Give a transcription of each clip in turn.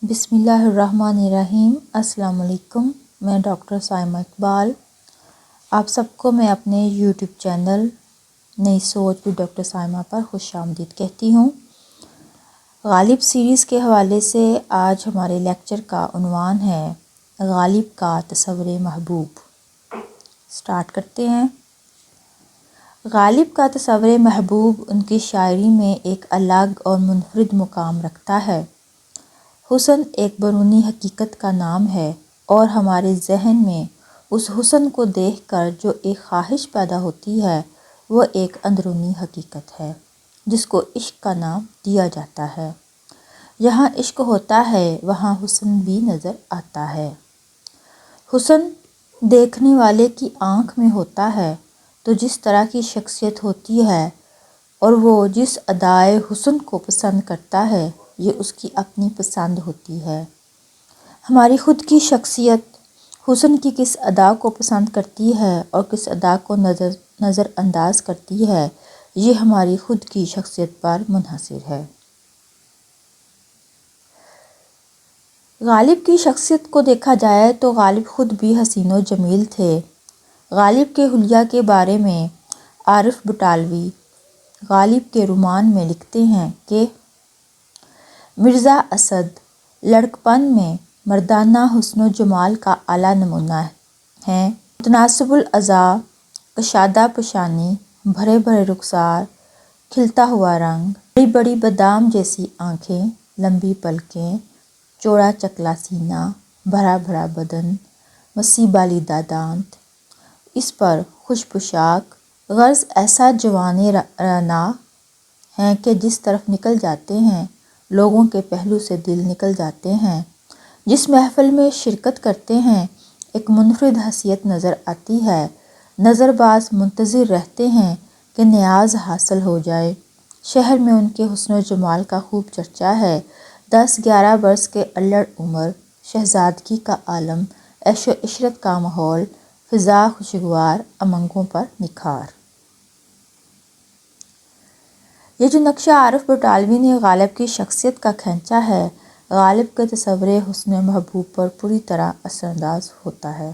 بسم اللہ الرحمن الرحیم۔ السلام علیکم، میں ڈاکٹر سائمہ اقبال، آپ سب کو میں اپنے یوٹیوب چینل نئی سوچ بھی ڈاکٹر سائمہ پر خوش آمدید کہتی ہوں۔ غالب سیریز کے حوالے سے آج ہمارے لیکچر کا عنوان ہے غالب کا تصور محبوب۔ سٹارٹ کرتے ہیں۔ غالب کا تصور محبوب ان کی شاعری میں ایک الگ اور منفرد مقام رکھتا ہے۔ حسن ایک بیرونی حقیقت کا نام ہے اور ہمارے ذہن میں اس حسن کو دیکھ کر جو ایک خواہش پیدا ہوتی ہے وہ ایک اندرونی حقیقت ہے جس کو عشق کا نام دیا جاتا ہے۔ جہاں عشق ہوتا ہے وہاں حسن بھی نظر آتا ہے۔ حسن دیکھنے والے کی آنکھ میں ہوتا ہے تو جس طرح کی شخصیت ہوتی ہے اور وہ جس ادائے حسن کو پسند کرتا ہے یہ اس کی اپنی پسند ہوتی ہے۔ ہماری خود کی شخصیت حسن کی کس ادا کو پسند کرتی ہے اور کس ادا کو نظر انداز کرتی ہے یہ ہماری خود کی شخصیت پر منحصر ہے۔ غالب کی شخصیت کو دیکھا جائے تو غالب خود بھی حسین و جمیل تھے۔ غالب کے حلیہ کے بارے میں عارف بٹالوی غالب کے رومان میں لکھتے ہیں کہ مرزا اسد لڑکپن میں مردانہ حسن و جمال کا اعلیٰ نمونہ ہیں۔ متناسب الاعضاء، کشادہ پیشانی، بھرے بھرے رخسار، کھلتا ہوا رنگ، بڑی بڑی بادام جیسی آنکھیں، لمبی پلکیں، چوڑا چکلا سینہ، بھرا بھرا بدن، وسیع بالیدہ دانت، اس پر خوش پوشاک، غرض ایسا جوان رعنا ہیں کہ جس طرف نکل جاتے ہیں لوگوں کے پہلو سے دل نکل جاتے ہیں۔ جس محفل میں شرکت کرتے ہیں ایک منفرد حیثیت نظر آتی ہے۔ نظر باز منتظر رہتے ہیں کہ نیاز حاصل ہو جائے۔ شہر میں ان کے حسن و جمال کا خوب چرچا ہے۔ 10-11 برس کے الڑ عمر، شہزادگی کا عالم، عیش و عشرت کا ماحول، فضا خوشگوار، امنگوں پر نکھار۔ یہ جو نقشہ عارف بٹالوی نے غالب کی شخصیت کا کھینچا ہے غالب کے تصور حسن محبوب پر پوری طرح اثر انداز ہوتا ہے۔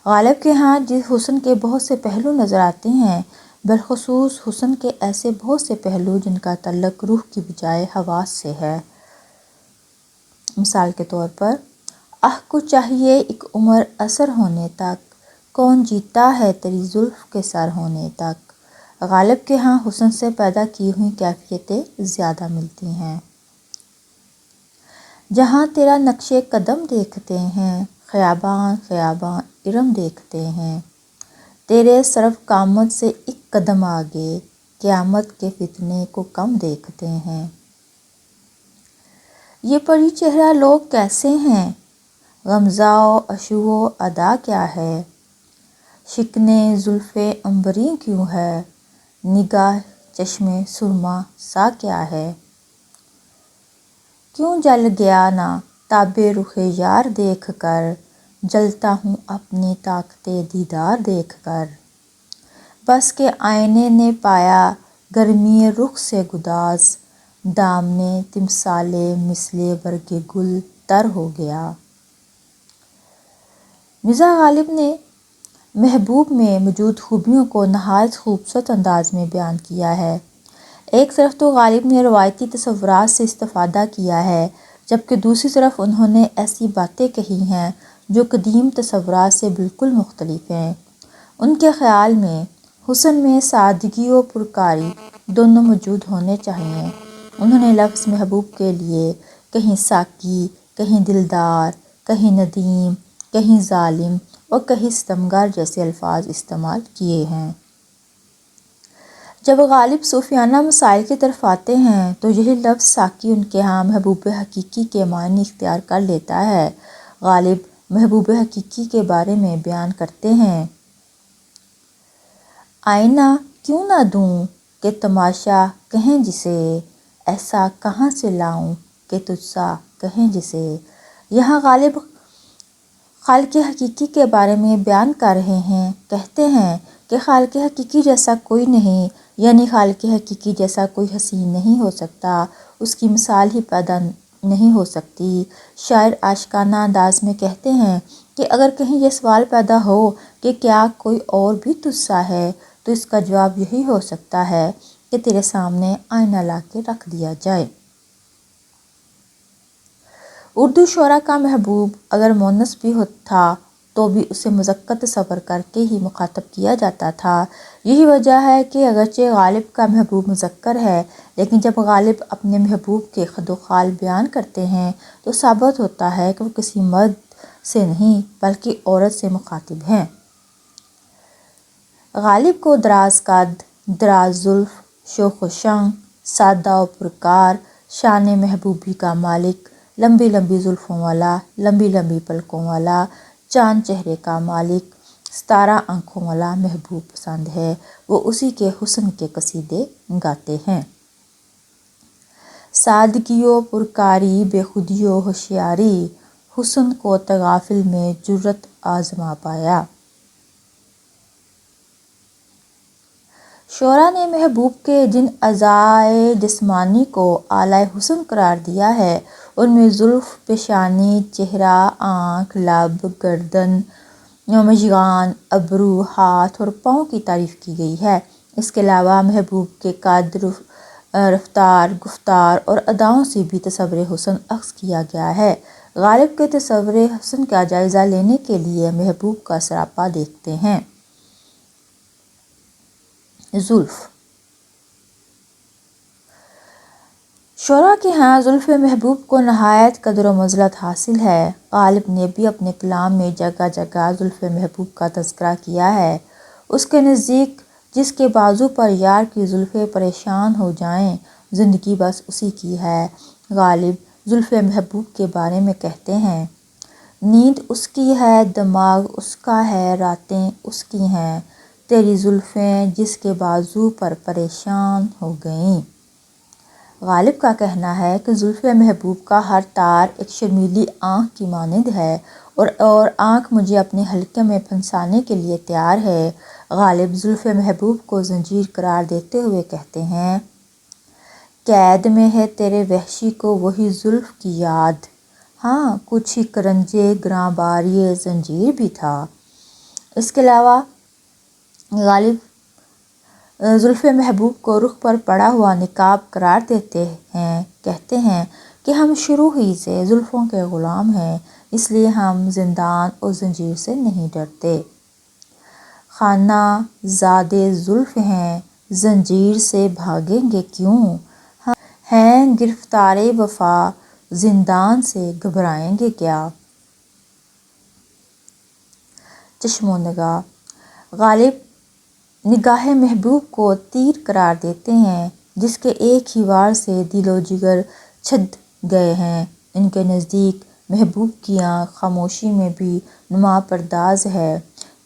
غالب کے ہاں جس حسن کے بہت سے پہلو نظر آتے ہیں، بالخصوص حسن کے ایسے بہت سے پہلو جن کا تعلق روح کی بجائے حواس سے ہے۔ مثال کے طور پر آہ کو چاہیے ایک عمر اثر ہونے تک، کون جیتا ہے تیری زلف کے سر ہونے تک۔ غالب کے ہاں حسن سے پیدا کی ہوئی کیفیتیں زیادہ ملتی ہیں۔ جہاں تیرا نقش قدم دیکھتے ہیں، خیاباں خیاباں ارم دیکھتے ہیں، تیرے سرو قامت سے ایک قدم آگے، قیامت کے فتنے کو کم دیکھتے ہیں۔ یہ پری چہرہ لوگ کیسے ہیں، غمزہ و عشو و ادا کیا ہے، شکنے زلف عنبرین کیوں ہے، نگاہ چشم سرما سا کیا ہے۔ کیوں جل گیا نہ تاب رخ یار دیکھ کر، جلتا ہوں اپنی طاقت دیدار دیکھ کر۔ بس کہ آئینے نے پایا گرمی رخ سے گداز، دامن تمثال مثل برگ گل تر ہو گیا۔ مرزا غالب نے محبوب میں موجود خوبیوں کو نہایت خوبصورت انداز میں بیان کیا ہے۔ ایک طرف تو غالب نے روایتی تصورات سے استفادہ کیا ہے جبکہ دوسری طرف انہوں نے ایسی باتیں کہی ہیں جو قدیم تصورات سے بالکل مختلف ہیں۔ ان کے خیال میں حسن میں سادگی و پرکاری دونوں موجود ہونے چاہئیں۔ انہوں نے لفظ محبوب کے لیے کہیں ساقی، کہیں دلدار، کہیں ندیم، کہیں ظالم اور کہیں ستمگر جیسے الفاظ استعمال کیے ہیں۔ جب غالب صوفیانہ مسائل کی طرف آتے ہیں تو یہی لفظ ساقی ان کے ہاں محبوب حقیقی کے معنی اختیار کر لیتا ہے۔ غالب محبوب حقیقی کے بارے میں بیان کرتے ہیں، آئینہ کیوں نہ دوں کہ تماشا کہیں جسے، ایسا کہاں سے لاؤں کہ تجھ سا کہیں جسے۔ یہاں غالب خالق حقیقی کے بارے میں بیان کر رہے ہیں۔ کہتے ہیں کہ خالق حقیقی جیسا کوئی نہیں، یعنی خالق حقیقی جیسا کوئی حسین نہیں ہو سکتا، اس کی مثال ہی پیدا نہیں ہو سکتی۔ شاعر عاشقانہ انداز میں کہتے ہیں کہ اگر کہیں یہ سوال پیدا ہو کہ کیا کوئی اور بھی تجھ سا ہے تو اس کا جواب یہی ہو سکتا ہے کہ تیرے سامنے آئینہ لا کے رکھ دیا جائے۔ اردو شعراء کا محبوب اگر مونس بھی تھا تو بھی اسے مذکر تصور کر کے ہی مخاطب کیا جاتا تھا۔ یہی وجہ ہے کہ اگرچہ غالب کا محبوب مذکر ہے لیکن جب غالب اپنے محبوب کے خد و خال بیان کرتے ہیں تو ثابت ہوتا ہے کہ وہ کسی مرد سے نہیں بلکہ عورت سے مخاطب ہیں۔ غالب کو دراز قد، دراز زلف، شوخ و شنگ، سادہ و پرکار، شان محبوبی کا مالک، لمبی لمبی زلفوں والا، لمبی لمبی پلکوں والا، چاند چہرے کا مالک، ستارہ آنکھوں والا محبوب پسند ہے۔ وہ اسی کے حسن کے قصیدے گاتے ہیں۔ سادگی و پرکاری، بے خودی و ہوشیاری، حسن کو تغافل میں جرأت آزما پایا۔ شعراء نے محبوب کے جن اعضائے جسمانی کو اعلیٰ حسن قرار دیا ہے ان میں زلف، پیشانی، چہرہ، آنکھ، لب، گردن، مژگان، ابرو، ہاتھ اور پاؤں کی تعریف کی گئی ہے۔ اس کے علاوہ محبوب کے قد، رفتار، گفتار اور اداؤں سے بھی تصور حسن اخذ کیا گیا ہے۔ غالب کے تصور حسن کا جائزہ لینے کے لیے محبوب کا سراپا دیکھتے ہیں۔ زلف۔ شعراء کے ہاں زلف محبوب کو نہایت قدر و منزلت حاصل ہے۔ غالب نے بھی اپنے کلام میں جگہ جگہ زلف محبوب کا تذکرہ کیا ہے۔ اس کے نزدیک جس کے بازو پر یار کی زلفیں پریشان ہو جائیں زندگی بس اسی کی ہے۔ غالب زلف محبوب کے بارے میں کہتے ہیں: نیند اس کی ہے، دماغ اس کا ہے، راتیں اس کی ہیں، تیری زلفیں جس کے بازو پر پریشان ہو گئیں۔ غالب کا کہنا ہے کہ زلف محبوب کا ہر تار ایک شرمیلی آنکھ کی مانند ہے اور آنکھ مجھے اپنے حلقے میں پھنسانے کے لیے تیار ہے۔ غالب زلف محبوب کو زنجیر قرار دیتے ہوئے کہتے ہیں: قید میں ہے تیرے وحشی کو وہی زلف کی یاد، ہاں کچھ ایک رنجے گراں باری زنجیر بھی تھا۔ اس کے علاوہ غالب زلف محبوب کو رخ پر پڑا ہوا نقاب قرار دیتے ہیں، کہتے ہیں کہ ہم شروع ہی سے زلفوں کے غلام ہیں، اس لیے ہم زندان اور زنجیر سے نہیں ڈرتے۔ خانہ زادے زلف ہیں، زنجیر سے بھاگیں گے کیوں، ہیں گرفتارِ وفا، زندان سے گھبرائیں گے کیا۔ چشم و نگاہ۔ غالب نگاہ محبوب کو تیر قرار دیتے ہیں جس کے ایک ہی وار سے دل و جگر چھد گئے ہیں۔ ان کے نزدیک محبوب کی آنکھ خاموشی میں بھی نماں پرداز ہے۔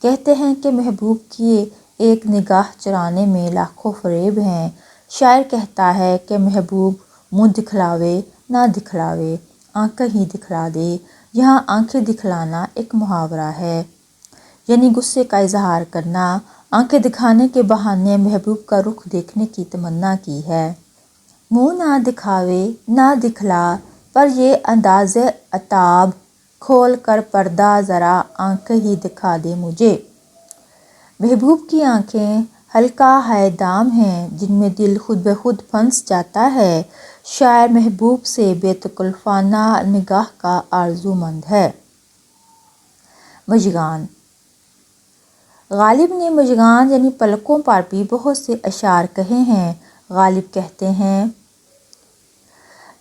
کہتے ہیں کہ محبوب کی ایک نگاہ چرانے میں لاکھوں فریب ہیں۔ شاعر کہتا ہے کہ محبوب منہ دکھلاوے نہ دکھلاوے، آنکھیں ہی دکھلا دے۔ یہاں آنکھیں دکھلانا ایک محاورہ ہے، یعنی غصے کا اظہار کرنا۔ آنکھیں دکھانے کے بہانے محبوب کا رخ دیکھنے کی تمنا کی ہے۔ منہ نہ دکھاوے نہ دکھلا، پر یہ انداز عتاب، کھول کر پردہ ذرا آنکھیں ہی دکھا دے مجھے۔ محبوب کی آنکھیں حلقہ ہے دام ہیں جن میں دل خود بخود پھنس جاتا ہے۔ شاعر محبوب سے بے تکلفانہ نگاہ کا آرزو مند ہے۔ مژگان۔ غالب نے مژگان یعنی پلکوں پر بھی بہت سے اشعار کہے ہیں۔ غالب کہتے ہیں: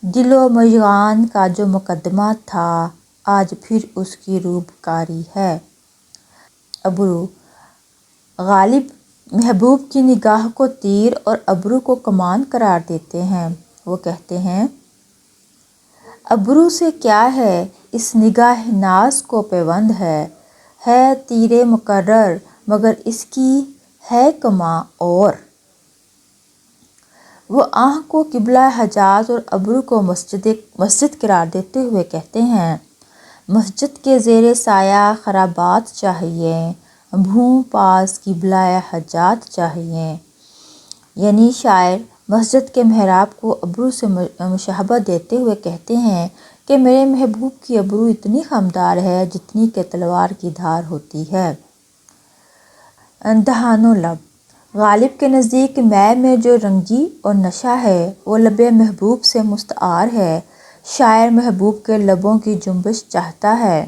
دل و مژگان کا جو مقدمہ تھا آج پھر اس کی روبکاری ہے۔ ابرو۔ غالب محبوب کی نگاہ کو تیر اور ابرو کو کمان قرار دیتے ہیں۔ وہ کہتے ہیں: ابرو سے کیا ہے اس نگاہ ناز کو پیوند ہے تیرے مقرر مگر اس کی ہے کماں اور۔ وہ آنکھ کو قبلہ حجاز اور ابرو کو مسجد قرار دیتے ہوئے کہتے ہیں: مسجد کے زیر سایہ خرابات چاہیے، بھوں پاس قبلہ حجات چاہیے۔ یعنی شاعر مسجد کے محراب کو ابرو سے مشابہت دیتے ہوئے کہتے ہیں کہ میرے محبوب کی ابرو اتنی خمدار ہے جتنی کہ تلوار کی دھار ہوتی ہے۔ دہان و لب، غالب کے نزدیک مے میں جو رنگی اور نشہ ہے وہ لب محبوب سے مستعار ہے۔ شاعر محبوب کے لبوں کی جنبش چاہتا ہے۔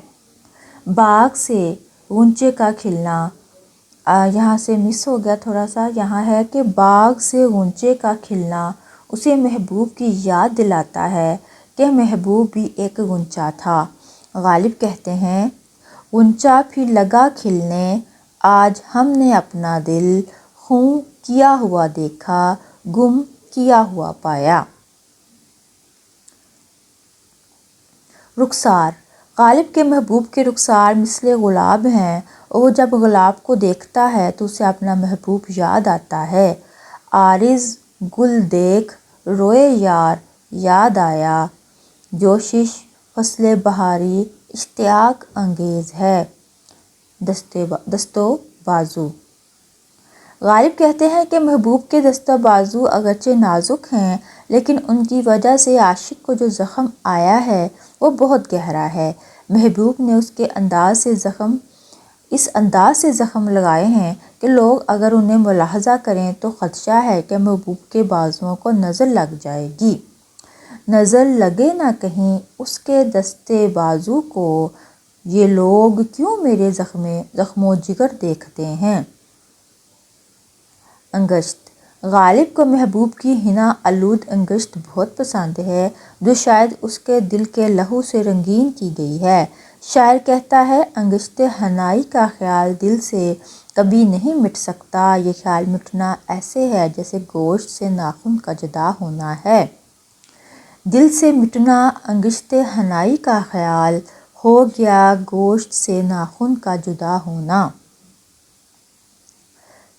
باغ سے غنچے کا کھلنا، یہاں سے مس ہو گیا تھوڑا سا، یہاں ہے کہ باغ سے غنچے کا کھلنا اسے محبوب کی یاد دلاتا ہے کہ محبوب بھی ایک غنچہ تھا۔ غالب کہتے ہیں غنچہ پھر لگا کھلنے، آج ہم نے اپنا دل خوں کیا ہوا دیکھا، گم کیا ہوا پایا۔ رخسار، غالب کے محبوب کے رخسار مثل گلاب ہیں، اور وہ جب گلاب کو دیکھتا ہے تو اسے اپنا محبوب یاد آتا ہے۔ عارض گل دیکھ روئے یار یاد آیا، جوشش فصل بہاری اشتیاق انگیز ہے۔ دست و بازو، غالب کہتے ہیں کہ محبوب کے دست و بازو اگرچہ نازک ہیں لیکن ان کی وجہ سے عاشق کو جو زخم آیا ہے وہ بہت گہرا ہے۔ محبوب نے اس انداز سے زخم لگائے ہیں کہ لوگ اگر انہیں ملاحظہ کریں تو خدشہ ہے کہ محبوب کے بازوؤں کو نظر لگ جائے گی۔ نظر لگے نہ کہیں اس کے دست بازو کو، یہ لوگ کیوں میرے زخم و جگر دیکھتے ہیں۔ انگشت، غالب کو محبوب کی حنا آلود انگشت بہت پسند ہے جو شاید اس کے دل کے لہو سے رنگین کی گئی ہے۔ شاعر کہتا ہے انگشت حنائی کا خیال دل سے کبھی نہیں مٹ سکتا، یہ خیال مٹنا ایسے ہے جیسے گوشت سے ناخن کا جدا ہونا ہے۔ دل سے مٹنا انگشت حنائی کا خیال، ہو گیا گوشت سے ناخن کا جدا ہونا۔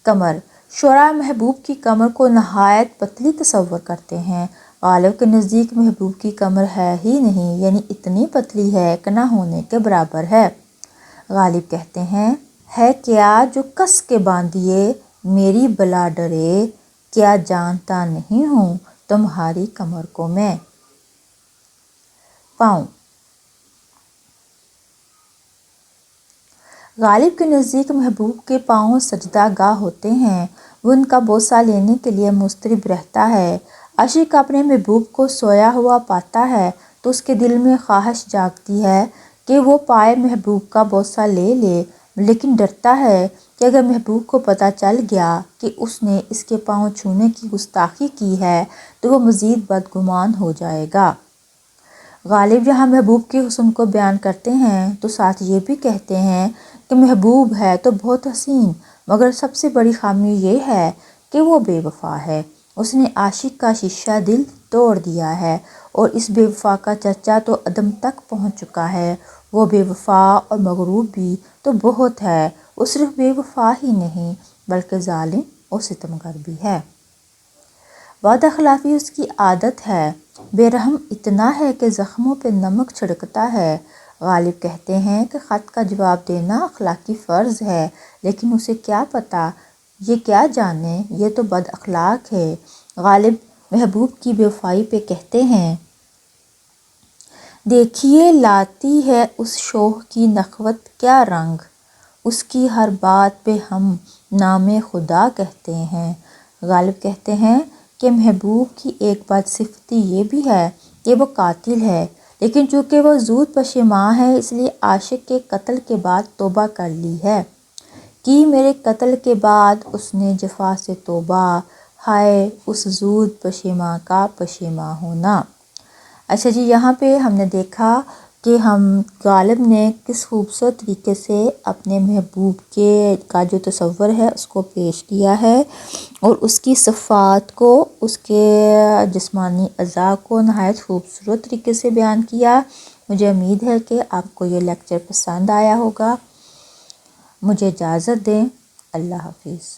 کمر، شعراء محبوب کی کمر کو نہایت پتلی تصور کرتے ہیں۔ غالب کے نزدیک محبوب کی کمر ہے ہی نہیں، یعنی اتنی پتلی ہے کہ نہ ہونے کے برابر ہے۔ غالب کہتے ہیں ہے کیا جو کس کے باندھیے میری بلا ڈرے، کیا جانتا نہیں ہوں تمہاری کمر کو میں۔ پاؤں، غالب کے نزدیک محبوب کے پاؤں سجدہ گاہ ہوتے ہیں، وہ ان کا بوسہ لینے کے لیے مضطرب رہتا ہے۔ عاشق اپنے محبوب کو سویا ہوا پاتا ہے تو اس کے دل میں خواہش جاگتی ہے کہ وہ پائے محبوب کا بوسہ لے لے، لیکن ڈرتا ہے کہ اگر محبوب کو پتہ چل گیا کہ اس نے اس کے پاؤں چھونے کی گستاخی کی ہے تو وہ مزید بدگمان ہو جائے گا۔ غالب جہاں محبوب کے حسن کو بیان کرتے ہیں تو ساتھ یہ بھی کہتے ہیں کہ محبوب ہے تو بہت حسین، مگر سب سے بڑی خامی یہ ہے کہ وہ بے وفا ہے۔ اس نے عاشق کا شیشہ دل توڑ دیا ہے، اور اس بے وفا کا چرچا تو عدم تک پہنچ چکا ہے۔ وہ بے وفا اور مغرور بھی تو بہت ہے، وہ صرف بے وفا ہی نہیں بلکہ ظالم اور ستمگر بھی ہے۔ وعدہ خلافی اس کی عادت ہے، بے رحم اتنا ہے کہ زخموں پہ نمک چھڑکتا ہے۔ غالب کہتے ہیں کہ خط کا جواب دینا اخلاقی فرض ہے، لیکن اسے کیا پتہ، یہ کیا جانے، یہ تو بد اخلاق ہے۔ غالب محبوب کی بے وفائی پہ کہتے ہیں دیکھیے لاتی ہے اس شوخ کی نخوت کیا رنگ، اس کی ہر بات پہ ہم نام خدا کہتے ہیں۔ غالب کہتے ہیں کہ محبوب کی ایک بدصفتی یہ بھی ہے کہ وہ قاتل ہے، لیکن چونکہ وہ زود پشیماں ہے اس لیے عاشق کے قتل کے بعد توبہ کر لی ہے۔ کی میرے قتل کے بعد اس نے جفا سے توبہ، ہائے اس زود پشیماں کا پشیماں ہونا۔ اچھا جی، یہاں پہ ہم نے دیکھا کہ غالب نے کس خوبصورت طریقے سے اپنے محبوب کا جو تصور ہے اس کو پیش کیا ہے، اور اس کی صفات کو، اس کے جسمانی اعضاء کو نہایت خوبصورت طریقے سے بیان کیا۔ مجھے امید ہے کہ آپ کو یہ لیکچر پسند آیا ہوگا۔ مجھے اجازت دیں، اللہ حافظ۔